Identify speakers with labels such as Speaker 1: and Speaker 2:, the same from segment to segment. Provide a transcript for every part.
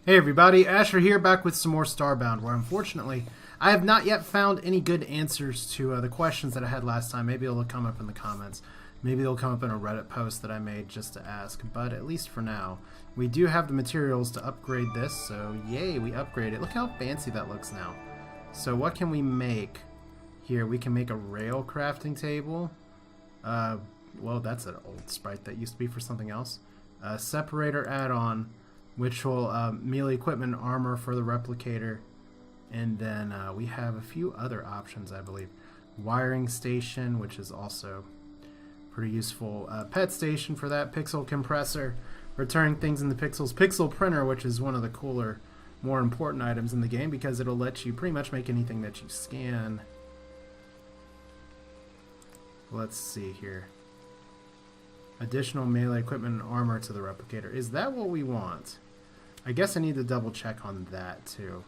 Speaker 1: Hey everybody, Asher here, back with some more Starbound, where unfortunately I have not yet found any good answers to the questions that I had last time. Maybe it'll come up in the comments. Maybe they'll come up in a Reddit post that I made just to ask. But at least for now, we do have the materials to upgrade this, so yay, we upgrade it. Look how fancy that looks now. So what can we make here? We can make a rail crafting table. Well, that's an old sprite that used to be for something else. A separator add-on, which will melee equipment and armor for the replicator. And then we have a few other options, I believe. Wiring station, which is also pretty useful. Pet station for that. Pixel compressor, returning things in the pixels. Pixel printer, which is one of the cooler, more important items in the game because it'll let you pretty much make anything that you scan. Let's see here. Additional melee equipment and armor to the replicator. Is that what we want? I guess I need to double check on that too.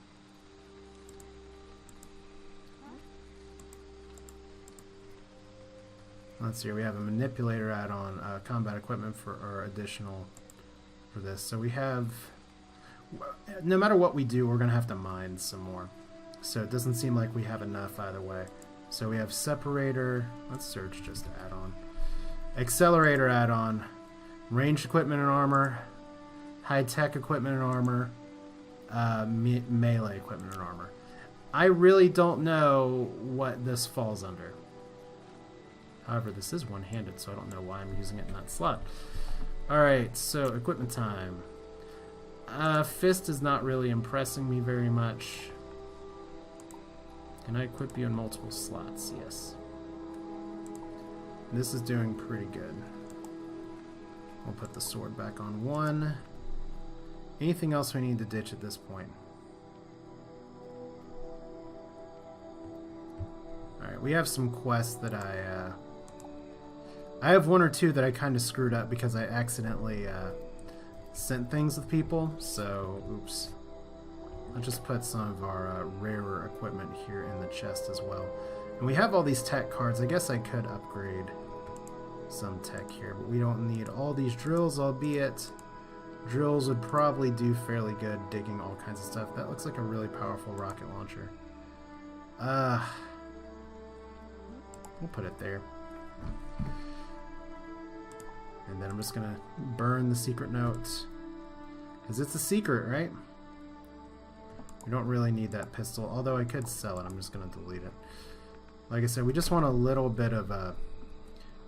Speaker 1: Let's see, we have a manipulator add-on, combat equipment for additional for this. So we have, no matter what we do, we're going to have to mine some more. So it doesn't seem like we have enough either way. So we have separator, let's search just add-on. Accelerator add-on, ranged equipment and armor, high-tech equipment and armor, melee equipment and armor. I really don't know what this falls under. However, this is one-handed, so I don't know why I'm using it in that slot. Alright, so equipment time. Fist is not really impressing me very much. Can I equip you in multiple slots? Yes. This is doing pretty good. We'll put the sword back on one. Anything else we need to ditch at this point? Alright, we have some quests that I have one or two that I kind of screwed up because I accidentally sent things with people, so oops. I'll just put some of our rarer equipment here in the chest as well. And we have all these tech cards. I guess I could upgrade some tech here, but we don't need all these drills, albeit drills would probably do fairly good digging all kinds of stuff. That looks like a really powerful rocket launcher. We'll put it there. And then I'm just gonna burn the secret note. Because it's a secret, right? We don't really need that pistol, although I could sell it. I'm just gonna delete it. Like I said, we just want a little bit of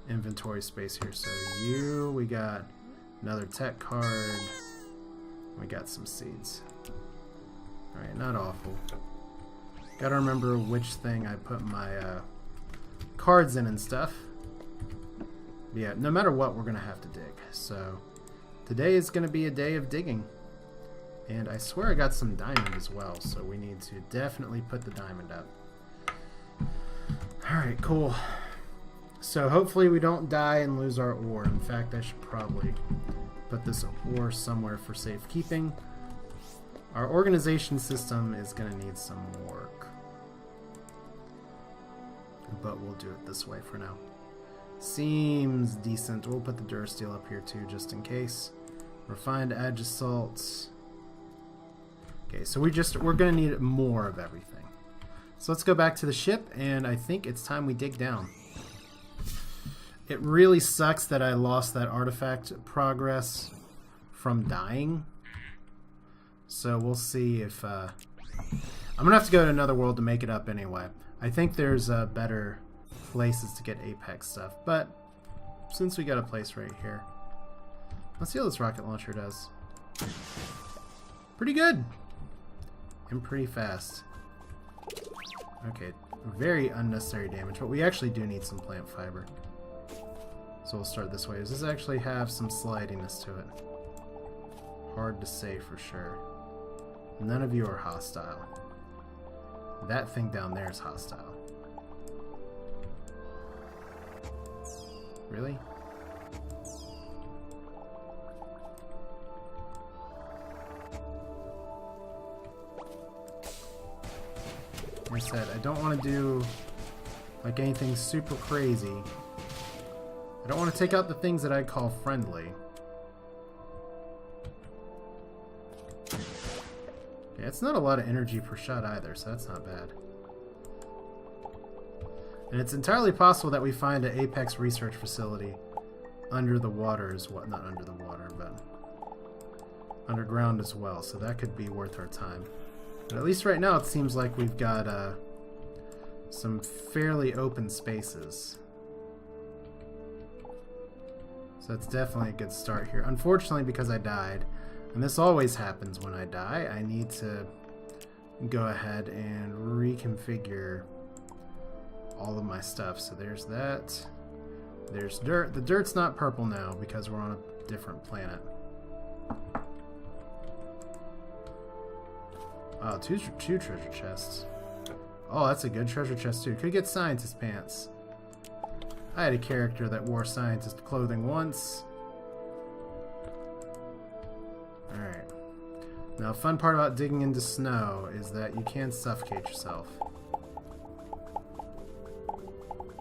Speaker 1: inventory space here. So we got another tech card. We got some seeds. Alright, not awful. Gotta remember which thing I put my cards in and stuff. But yeah, no matter what, we're gonna have to dig. So today is gonna be a day of digging. And I swear I got some diamond as well, so we need to definitely put the diamond up. Alright, cool. So hopefully we don't die and lose our ore. In fact, I should probably put this ore somewhere for safekeeping. Our organization system is going to need some work. But we'll do it this way for now. Seems decent. We'll put the durasteel up here too, just in case. Refined agisalt. Okay, so we're going to need more of everything. So let's go back to the ship, and I think it's time we dig down. It really sucks that I lost that artifact progress from dying. So we'll see if... I'm going to have to go to another world to make it up anyway. I think there's better places to get Apex stuff, but since we got a place right here, let's see how this rocket launcher does. Pretty good! And pretty fast. Okay, very unnecessary damage, but we actually do need some plant fiber. So we'll start this way. Does this actually have some slidiness to it? Hard to say for sure. None of you are hostile. That thing down there is hostile. Really? Like I said, I don't want to do like anything super crazy. I don't want to take out the things that I call friendly. Okay, it's not a lot of energy per shot either, so that's not bad. And it's entirely possible that we find an Apex research facility under the water as well. Not under the water, but underground as well. So that could be worth our time. But at least right now it seems like we've got some fairly open spaces. So that's definitely a good start here. Unfortunately, because I died, and this always happens when I die, I need to go ahead and reconfigure all of my stuff. So there's that. There's dirt. The dirt's not purple now because we're on a different planet. Wow, two treasure chests. Oh, that's a good treasure chest too. Could get scientist pants. I had a character that wore scientist clothing once. Alright. Now, fun part about digging into snow is that you can suffocate yourself.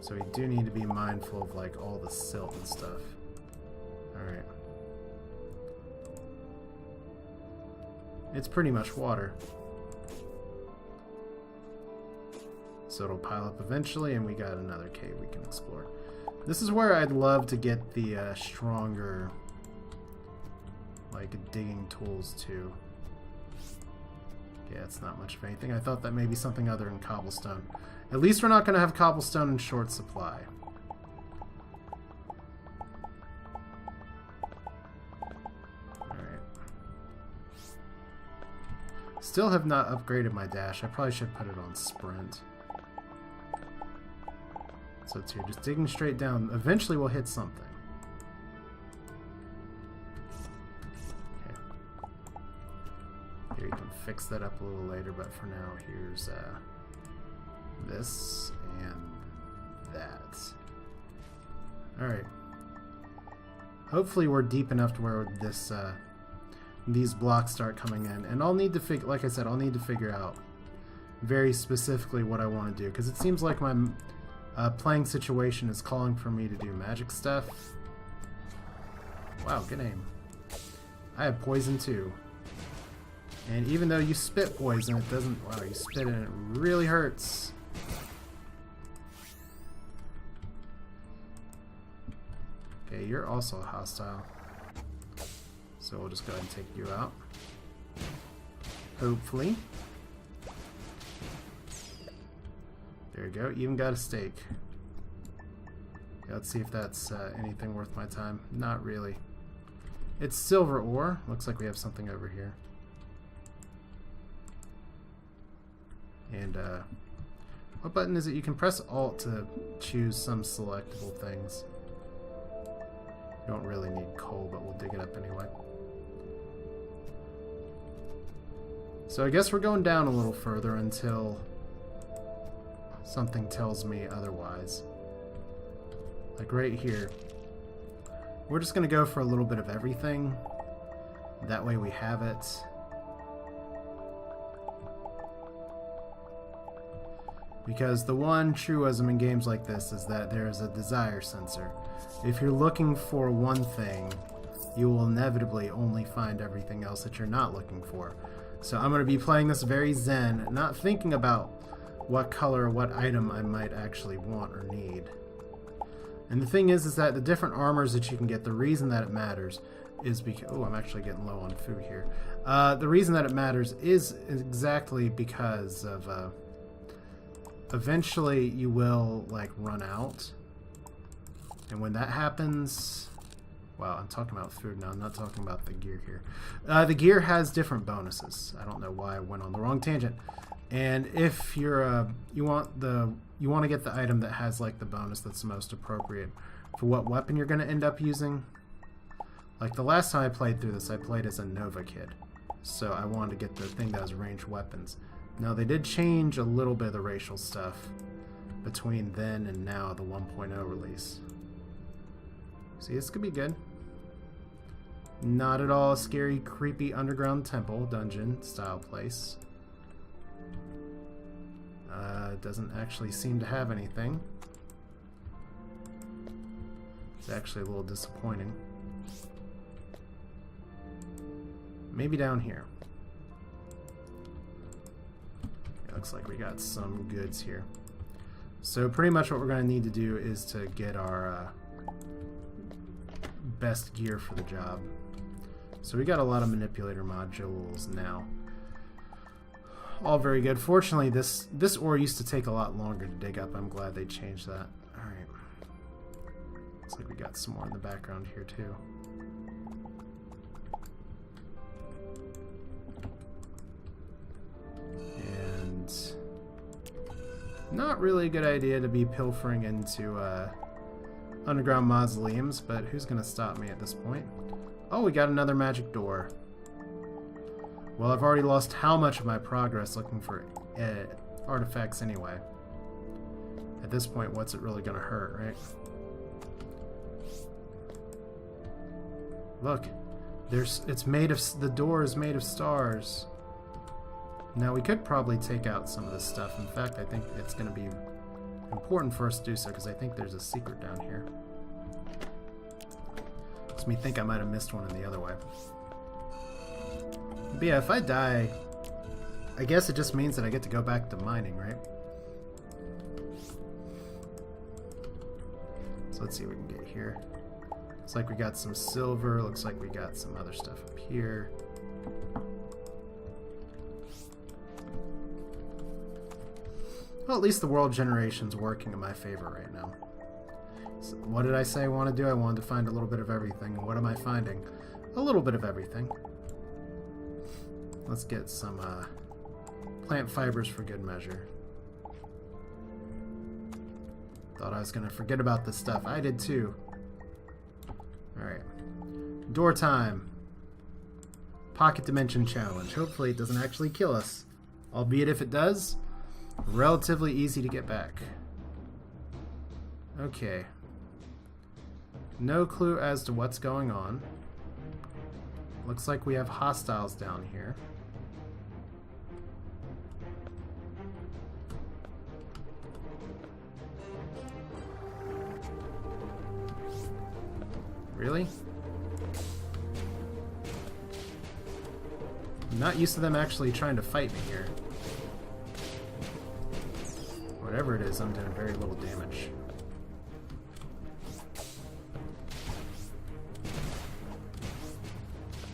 Speaker 1: So we do need to be mindful of like all the silt and stuff. Alright. It's pretty much water. So it'll pile up eventually, and we got another cave we can explore. This is where I'd love to get the stronger like digging tools too. Yeah, it's not much of anything. I thought that may be something other than cobblestone. At least we're not going to have cobblestone in short supply. Alright. Still have not upgraded my dash. I probably should put it on sprint. So it's here, just digging straight down. Eventually we'll hit something. Okay. Here, you can fix that up a little later, but for now, here's this and that. Alright. Hopefully we're deep enough to where this these blocks start coming in. And I'll need to figure, like I said, I'll need to figure out very specifically what I want to do, because it seems like my playing situation is calling for me to do magic stuff. Wow, good aim. I have poison too. And even though you spit poison, it doesn't... Wow, you spit and it really hurts. Okay, you're also hostile. So we'll just go ahead and take you out. Hopefully. There you go. Even got a steak. Yeah, let's see if that's anything worth my time. Not really. It's silver ore. Looks like we have something over here. And what button is it? You can press Alt to choose some selectable things. You don't really need coal, but we'll dig it up anyway. So I guess we're going down a little further until something tells me otherwise. Like right here. We're just going to go for a little bit of everything. That way we have it. Because the one truism in games like this is that there is a desire sensor. If you're looking for one thing, you will inevitably only find everything else that you're not looking for. So I'm going to be playing this very zen, not thinking about what color or what item I might actually want or need. And the thing is that the different armors that you can get, the reason that it matters is because... Oh, I'm actually getting low on food here. The reason that it matters is exactly because of... eventually you will, like, run out. And when that happens... Wow, I'm talking about food now. I'm not talking about the gear here. The gear has different bonuses. I don't know why I went on the wrong tangent. And if you're you want to get the item that has like the bonus that's most appropriate for what weapon you're going to end up using. Like the last time I played through this, I played as a Nova kid, so I wanted to get the thing that has ranged weapons. Now they did change a little bit of the racial stuff between then and now, the 1.0 release. See, this could be good. Not at all a scary, creepy underground temple dungeon style place. Doesn't actually seem to have anything. It's actually a little disappointing. Maybe down here. Looks like we got some goods here. So pretty much what we're going to need to do is to get our best gear for the job. So we got a lot of manipulator modules now. All very good. Fortunately, this ore used to take a lot longer to dig up. I'm glad they changed that. Alright. Looks like we got some more in the background here too. And not really a good idea to be pilfering into underground mausoleums, but who's gonna stop me at this point? Oh, we got another magic door. Well, I've already lost how much of my progress looking for artifacts anyway. At this point, what's it really gonna hurt, right? Look, the door is made of stars. Now we could probably take out some of this stuff. In fact, I think it's gonna be important for us to do so because I think there's a secret down here. Makes me think I might have missed one in the other way. But yeah, if I die, I guess it just means that I get to go back to mining, right? So let's see what we can get here. Looks like we got some silver. Looks like we got some other stuff up here. Well, at least the world generation's working in my favor right now. So what did I say I want to do? I wanted to find a little bit of everything. And what am I finding? A little bit of everything. Let's get some plant fibers for good measure. Thought I was going to forget about this stuff. I did too. Alright. Door time. Pocket Dimension Challenge. Hopefully it doesn't actually kill us. Albeit if it does, relatively easy to get back. Okay. No clue as to what's going on. Looks like we have hostiles down here. Really? I'm not used to them actually trying to fight me here. Whatever it is, I'm doing very little damage.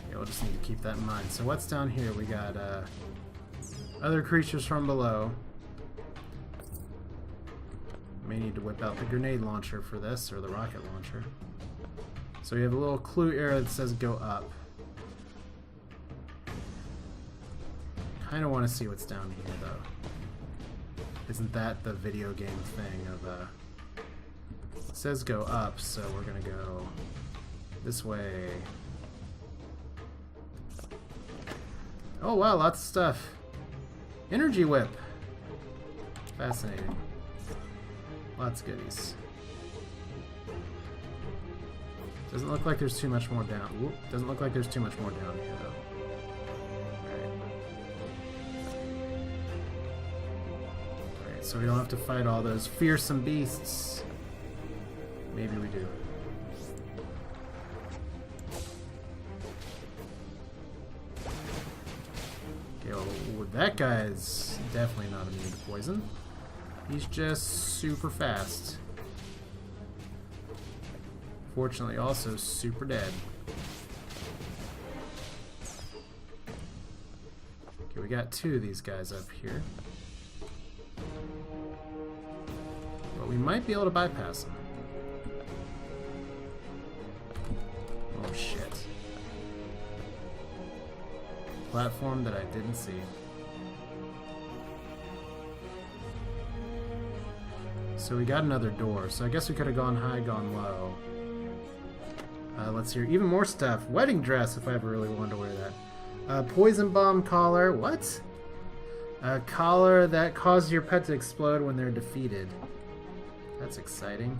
Speaker 1: Yeah, we'll just need to keep that in mind. So what's down here? We got other creatures from below. May need to whip out the grenade launcher for this, or the rocket launcher. So we have a little clue arrow that says go up. Kind of want to see what's down here though. Isn't that the video game thing of it says go up, so we're gonna go this way. Oh wow, lots of stuff. Energy whip. Fascinating. Lots of goodies. Doesn't look like there's too much more down. Whoop, doesn't look like there's too much more down here though. Alright, so we don't have to fight all those fearsome beasts. Maybe we do. Okay, well, that guy's definitely not immune to poison. He's just super fast. Fortunately, also super dead. Okay, we got two of these guys up here. But we might be able to bypass them. Oh shit. Platform that I didn't see. So we got another door, so I guess we could have gone high, gone low. Let's hear even more stuff. Wedding dress, if I ever really wanted to wear that. Poison bomb collar. What? A collar that causes your pet to explode when they're defeated. That's exciting.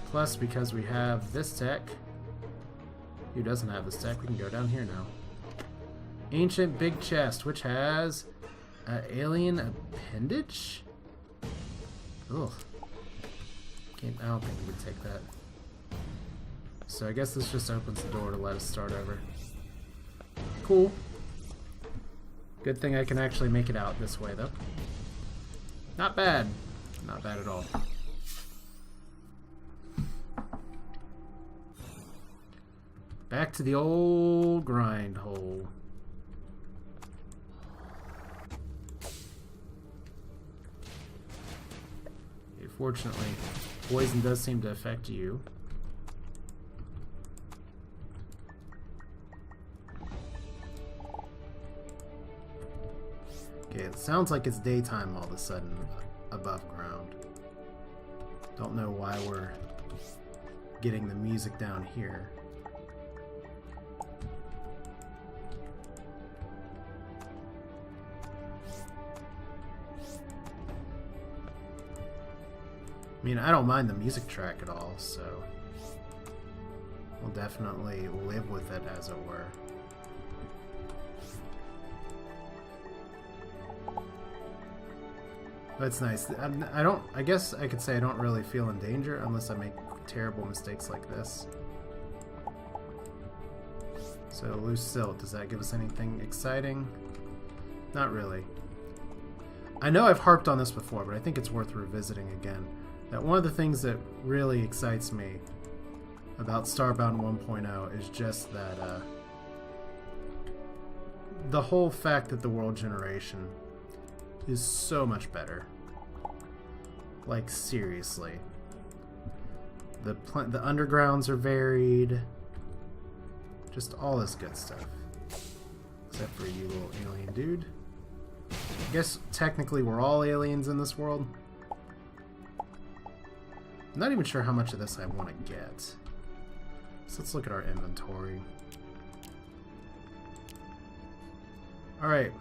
Speaker 1: Plus, because we have this tech. Who doesn't have this tech? We can go down here now. Ancient big chest, which has an alien appendage? Ugh. I don't think we would take that. So I guess this just opens the door to let us start over. Cool. Good thing I can actually make it out this way, though. Not bad. Not bad at all. Back to the old grind hole. Okay, fortunately, poison does seem to affect you. Okay, it sounds like it's daytime all of a sudden above ground. Don't know why we're getting the music down here. I mean, I don't mind the music track at all, so we'll definitely live with it, as it were. But it's nice. I guess I could say I don't really feel in danger unless I make terrible mistakes like this. So, loose silt, does that give us anything exciting? Not really. I know I've harped on this before, but I think it's worth revisiting again. That one of the things that really excites me about Starbound 1.0 is just that the whole fact that the world generation is so much better. Like, seriously. The undergrounds are varied. Just all this good stuff. Except for you little alien dude. I guess technically we're all aliens in this world. I'm not even sure how much of this I want to get. So let's look at our inventory. Alright.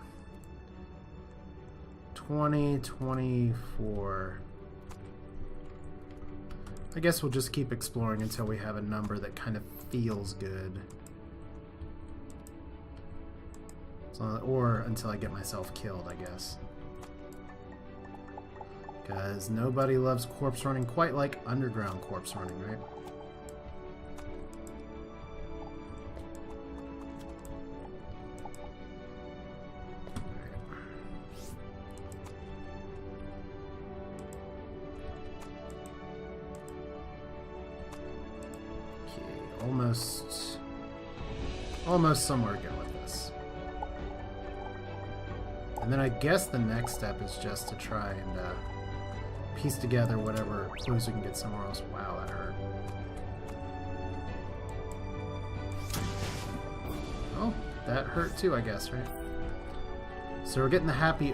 Speaker 1: 2024. I guess we'll just keep exploring until we have a number that kind of feels good. So, or until I get myself killed, I guess. Because nobody loves corpse running quite like underground corpse running, right? Almost somewhere good with this. And then I guess the next step is just to try and piece together whatever clues we can get somewhere else. Wow, that hurt. Oh, that hurt too, I guess, right? So we're getting the happy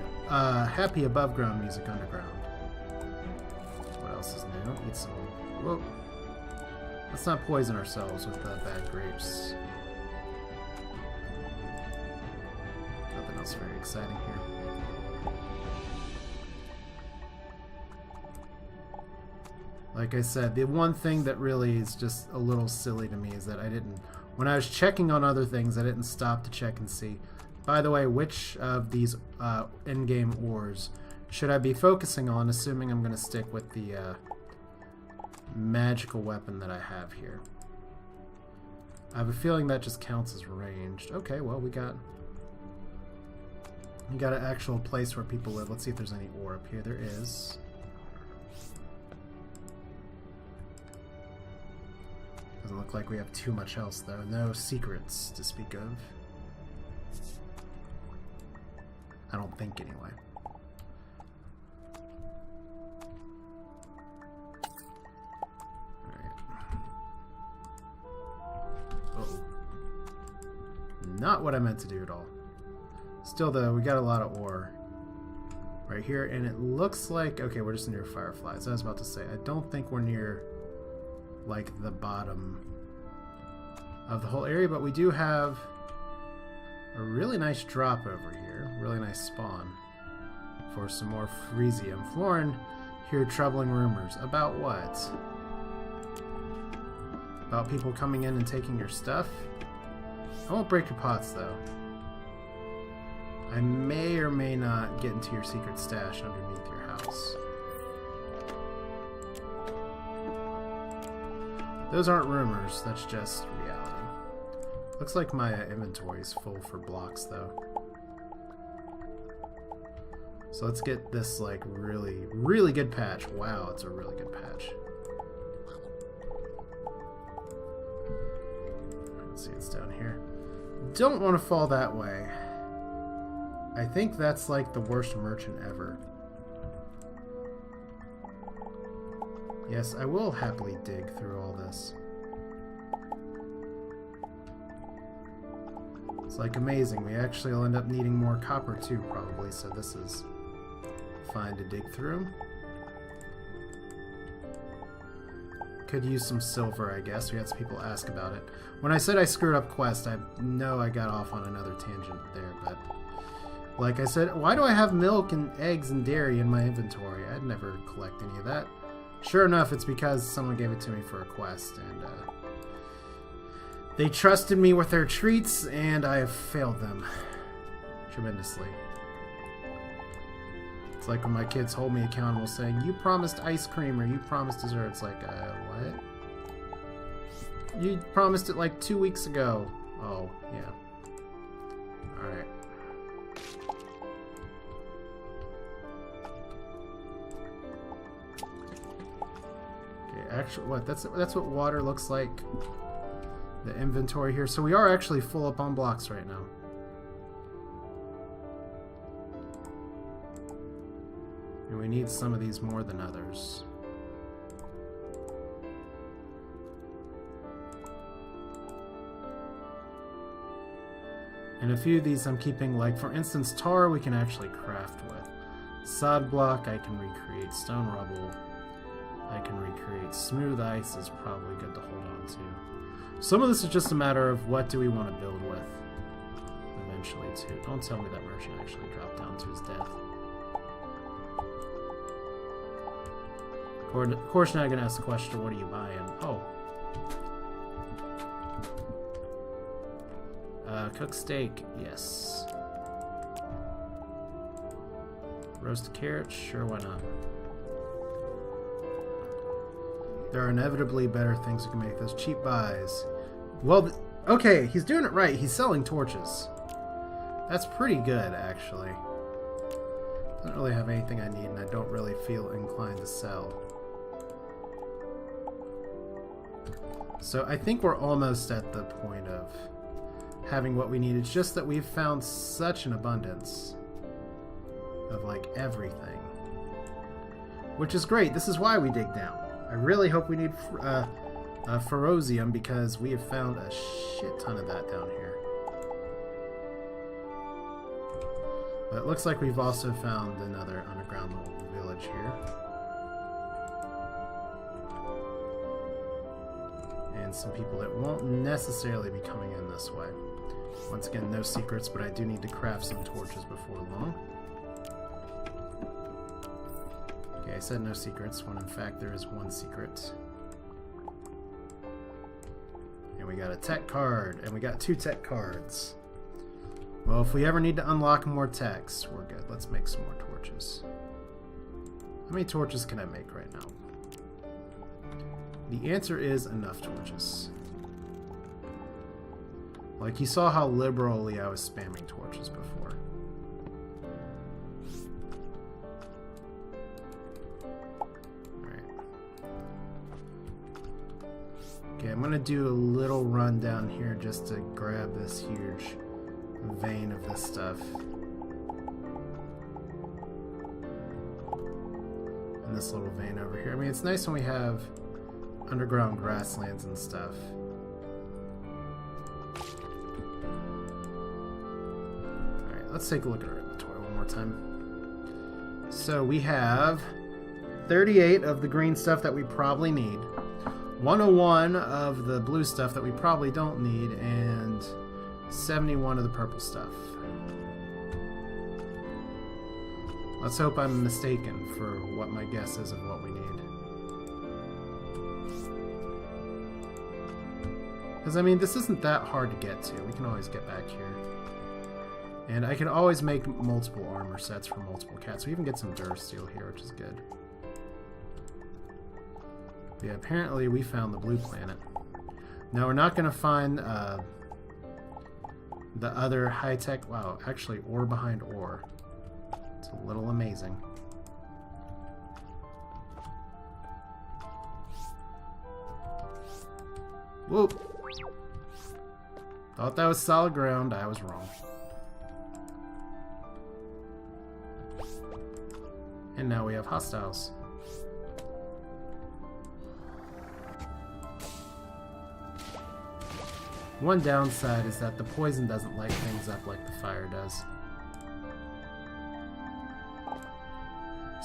Speaker 1: above ground music underground. What else is new? Eat some. Whoa. Let's not poison ourselves with bad grapes. Nothing else very exciting here. Like I said, the one thing that really is just a little silly to me is that when I was checking on other things, I didn't stop to check and see, by the way, which of these in-game ores should I be focusing on, assuming I'm going to stick with the magical weapon that I have here. I have a feeling that just counts as ranged. Okay, well, we got an actual place where people live. Let's see if there's any ore up here. There is. Doesn't look like we have too much else, though. No secrets to speak of. I don't think, anyway. Not what I meant to do at all. Still, though, we got a lot of ore right here, and it looks like... Okay, we're just near fireflies. I was about to say, I don't think we're near, like, the bottom of the whole area, but we do have a really nice drop over here. Really nice spawn for some more Fresium. Florin, hear troubling rumors. About what? About people coming in and taking your stuff? I won't break your pots, though. I may or may not get into your secret stash underneath your house. Those aren't rumors, that's just reality. Looks like my inventory is full for blocks, though. So let's get this, like, really, really good patch. Wow, it's a really good patch. Let's see, it's down here. Don't want to fall that way. I think that's, like, the worst merchant ever. Yes, I will happily dig through all this. It's, like, amazing. We actually will end up needing more copper, too, probably, so this is fine to dig through. Could use some silver, I guess. We had some people ask about it. When I said I screwed up quest, I know I got off on another tangent there, but like I said, why do I have milk and eggs and dairy in my inventory? I'd never collect any of that. Sure enough, it's because someone gave it to me for a quest, and they trusted me with their treats, and I have failed them tremendously. It's like when my kids hold me accountable saying, you promised ice cream or you promised dessert. It's like, what? You promised it like 2 weeks ago. Oh, yeah. Alright. Okay, actually, what? That's what water looks like. The inventory here. So we are actually full up on blocks right now. And we need some of these more than others. And a few of these I'm keeping, like for instance tar we can actually craft with. Sod block I can recreate. Stone rubble I can recreate. Smooth ice is probably good to hold on to. Some of this is just a matter of what do we want to build with eventually too. Don't tell me that merchant actually dropped down to his death. Of course, now I'm going to ask the question, what are you buying? Oh. Cooked steak, yes. Roasted carrots, sure, why not? There are inevitably better things we can make. Those cheap buys. Well, okay, he's doing it right. He's selling torches. That's pretty good, actually. I don't really have anything I need, and I don't really feel inclined to sell. So I think we're almost at the point of having what we need. It's just that we've found such an abundance of like everything, which is great. This is why we dig down. I really hope we need ferrosium because we have found a shit ton of that down here. But it looks like we've also found another underground little village here. And some people that won't necessarily be coming in this way. Once again, no secrets, but I do need to craft some torches before long. Okay, I said no secrets, when in fact there is one secret. And we got a tech card, and we got 2 tech cards. Well, if we ever need to unlock more techs, we're good. Let's make some more torches. How many torches can I make right now? The answer is enough torches. Like, you saw how liberally I was spamming torches before. Alright. Okay, I'm gonna do a little run down here just to grab this huge vein of this stuff. And this little vein over here. I mean, it's nice when we have underground grasslands and stuff. Alright, let's take a look at our inventory one more time. So we have 38 of the green stuff that we probably need, 101 of the blue stuff that we probably don't need, and 71 of the purple stuff. Let's hope I'm mistaken for what my guess is of what we need. Because, I mean, this isn't that hard to get to. We can always get back here. And I can always make multiple armor sets for multiple cats. We even get some durasteel here, which is good. But yeah, apparently we found the blue planet. Now, we're not going to find the other high-tech... Wow, actually, ore behind ore. It's a little amazing. Whoop! Thought that was solid ground. I was wrong. And now we have hostiles. One downside is that the poison doesn't light things up like the fire does.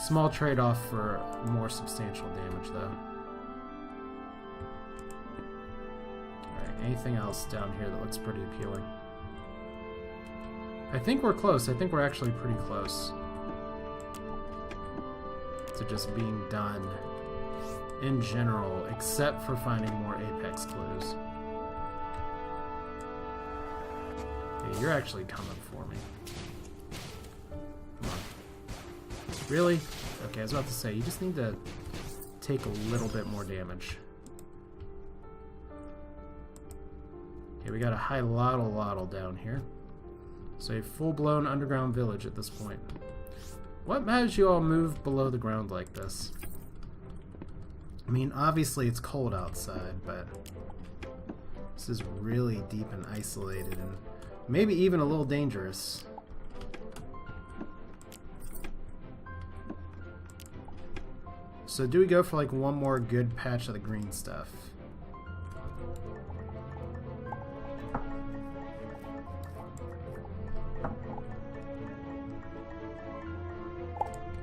Speaker 1: Small trade-off for more substantial damage, though. Alright, anything else down here that looks pretty appealing? I think we're close. I think we're actually pretty close to just being done in general, except for finding more apex clues. Hey, you're actually coming for me. Come on. Really? Okay, I was about to say, you just need to take a little bit more damage. Okay, we got a high lottle down here. So a full-blown underground village at this point. What has you all moved below the ground like this? I mean, obviously it's cold outside, but this is really deep and isolated and maybe even a little dangerous. So do we go for like one more good patch of the green stuff?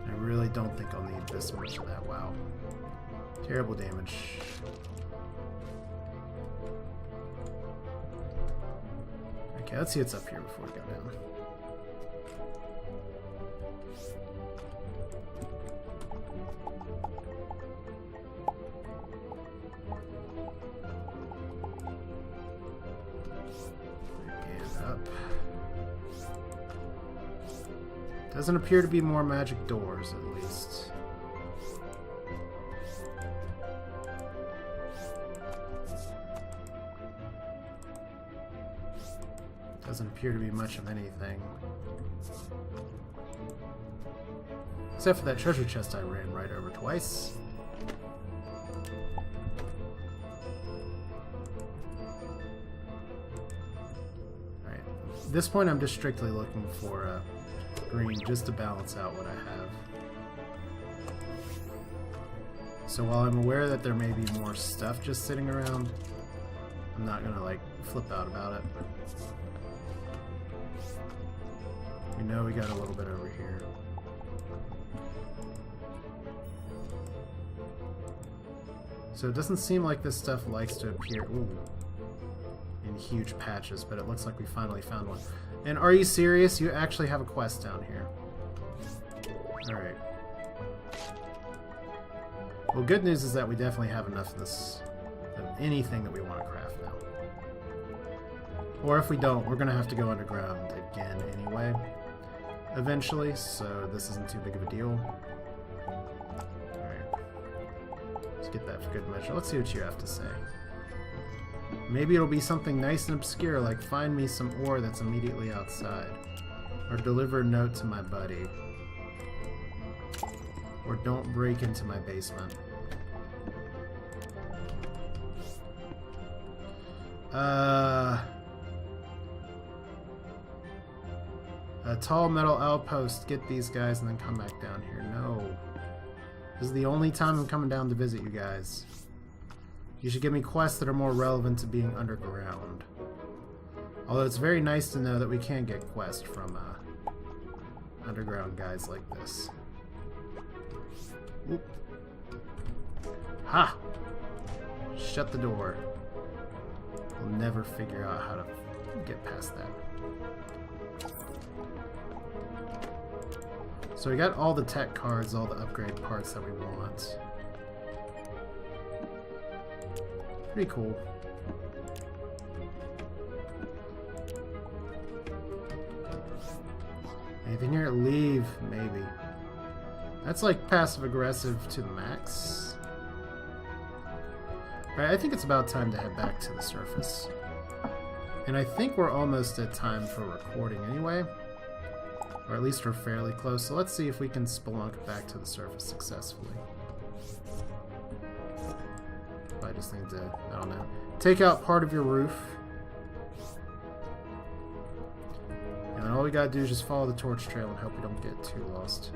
Speaker 1: I really don't think I'll need this much of that. Wow. Terrible damage. Okay, let's see what's up here before we go down. And up. Doesn't appear to be more magic doors, at least. Doesn't appear to be much of anything. Except for that treasure chest I ran right over twice. Alright. At this point I'm just strictly looking for green just to balance out what I have. So while I'm aware that there may be more stuff just sitting around, I'm not gonna like flip out about it. We know we got a little bit over here. So it doesn't seem like this stuff likes to appear in huge patches, but it looks like we finally found one. And are you serious? You actually have a quest down here. Alright. Well, good news is that we definitely have enough of this, of anything that we want to craft now. Or if we don't, we're going to have to go underground again anyway. Eventually, so this isn't too big of a deal. Alright. Let's get that for good measure. Let's see what you have to say. Maybe it'll be something nice and obscure, like find me some ore that's immediately outside. Or deliver a note to my buddy. Or don't break into my basement. A tall metal outpost, get these guys and then come back down here. No. This is the only time I'm coming down to visit you guys. You should give me quests that are more relevant to being underground. Although it's very nice to know that we can get quests from underground guys like this. Oop. Ha! Shut the door. We'll never figure out how to get past that. So we got all the tech cards, all the upgrade parts that we want. Pretty cool. Anything here? Leave, maybe. That's like passive aggressive to the max. Alright, I think it's about time to head back to the surface. And I think we're almost at time for recording anyway. Or at least we're fairly close. So let's see if we can spelunk back to the surface successfully. I just need to, I don't know, take out part of your roof. And then all we gotta do is just follow the torch trail and hope we don't get too lost.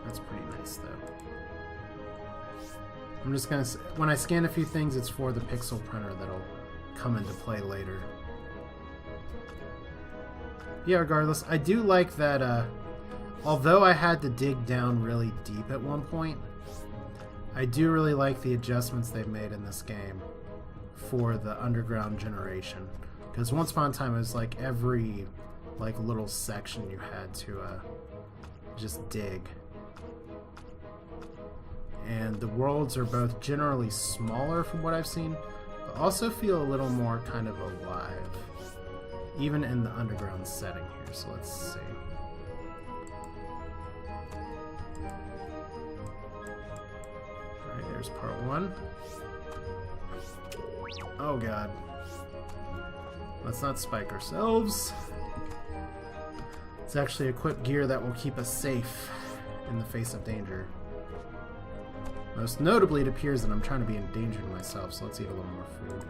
Speaker 1: That's pretty nice, though. I'm just gonna, when I scan a few things, it's for the pixel printer that'll come into play later. Yeah, regardless, I do like that, although I had to dig down really deep at one point, I do really like the adjustments they've made in this game for the underground generation. Because once upon a time, it was like every little section you had to just dig. And the worlds are both generally smaller from what I've seen, but also feel a little more kind of alive, even in the underground setting here. So let's see. Alright, there's part one. Oh god. Let's not spike ourselves. Let's actually equip gear that will keep us safe in the face of danger. Most notably, it appears that I'm trying to be endangering myself, so let's eat a little more food.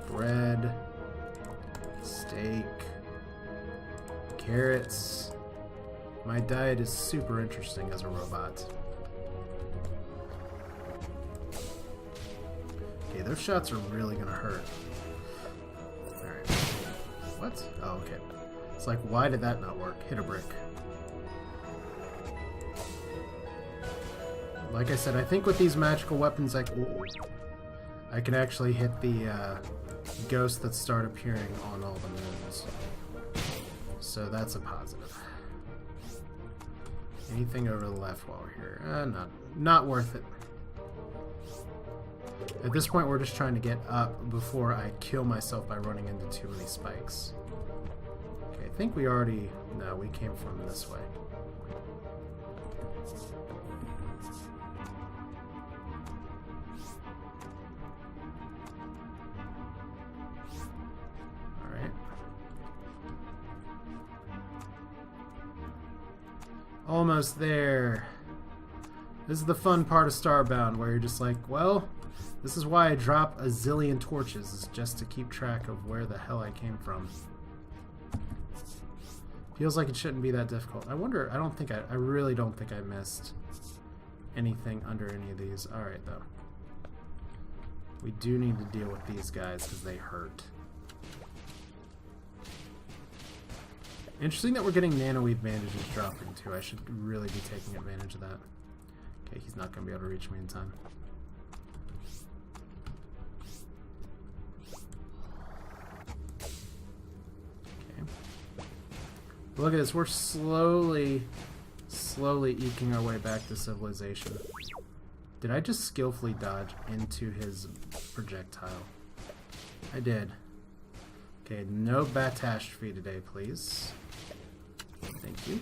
Speaker 1: Bread, steak, carrots. My diet is super interesting as a robot. Okay, those shots are really gonna hurt. Alright. What? Oh, okay. It's like, why did that not work? Hit a brick. Like I said, I think with these magical weapons, I can actually hit the ghosts that start appearing on all the moons. So that's a positive. Anything over the left while we're here? Not worth it. At this point, we're just trying to get up before I kill myself by running into too many spikes. Okay, I think we already... No, we came from this way. Almost there. This is the fun part of Starbound, where you're just like, well, this is why I drop a zillion torches, is just to keep track of where the hell I came from. Feels like it shouldn't be that difficult. I wonder, I really don't think I missed anything under any of these. Alright, though. We do need to deal with these guys, because they hurt. Interesting that we're getting nanoweave bandages dropping too. I should really be taking advantage of that. Okay, he's not going to be able to reach me in time. Okay. Look at this. We're slowly eking our way back to civilization. Did I just skillfully dodge into his projectile? I did. Okay, no catastrophe today, please. Thank you.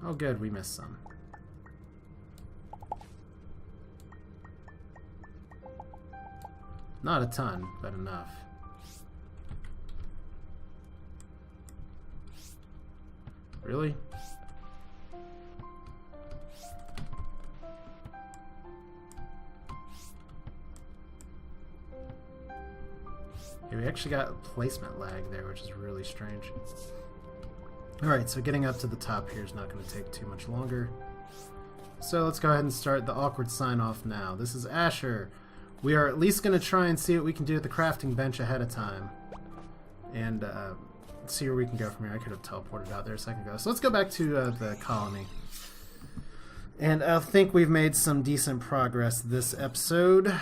Speaker 1: Oh good, we missed some. Not a ton, but enough. Really? Yeah, we actually got placement lag there, which is really strange. Alright, so getting up to the top here is not going to take too much longer. So let's go ahead and start the awkward sign-off now. This is Asher. We are at least going to try and see what we can do at the crafting bench ahead of time. And see where we can go from here. I could have teleported out there a second ago. So let's go back to the colony. And I think we've made some decent progress this episode.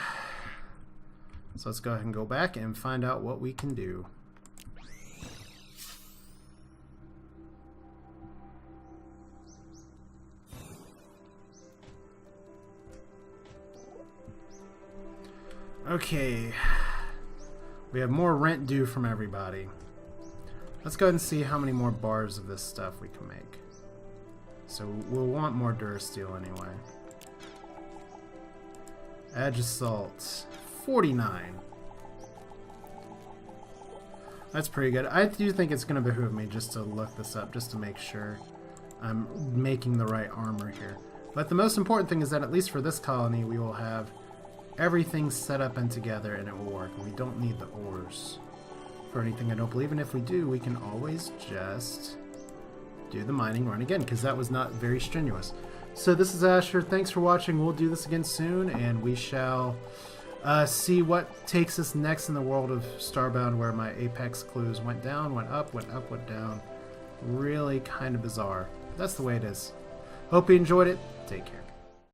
Speaker 1: So let's go ahead and go back and find out what we can do. Okay. We have more rent due from everybody. Let's go ahead and see how many more bars of this stuff we can make. So we'll want more durasteel anyway. Edge assault 49. That's pretty good. I do think it's going to behoove me just to look this up, just to make sure I'm making the right armor here. But the most important thing is that at least for this colony, we will have everything set up and together, and it will work. We don't need the ores for anything, I don't believe. And if we do, we can always just do the mining run again, because that was not very strenuous. So this is Asher. Thanks for watching. We'll do this again soon, and we shall see what takes us next in the world of Starbound, where my apex clues went down, went up, went up, went down. Really kind of bizarre. That's the way it is. Hope you enjoyed it. Take care.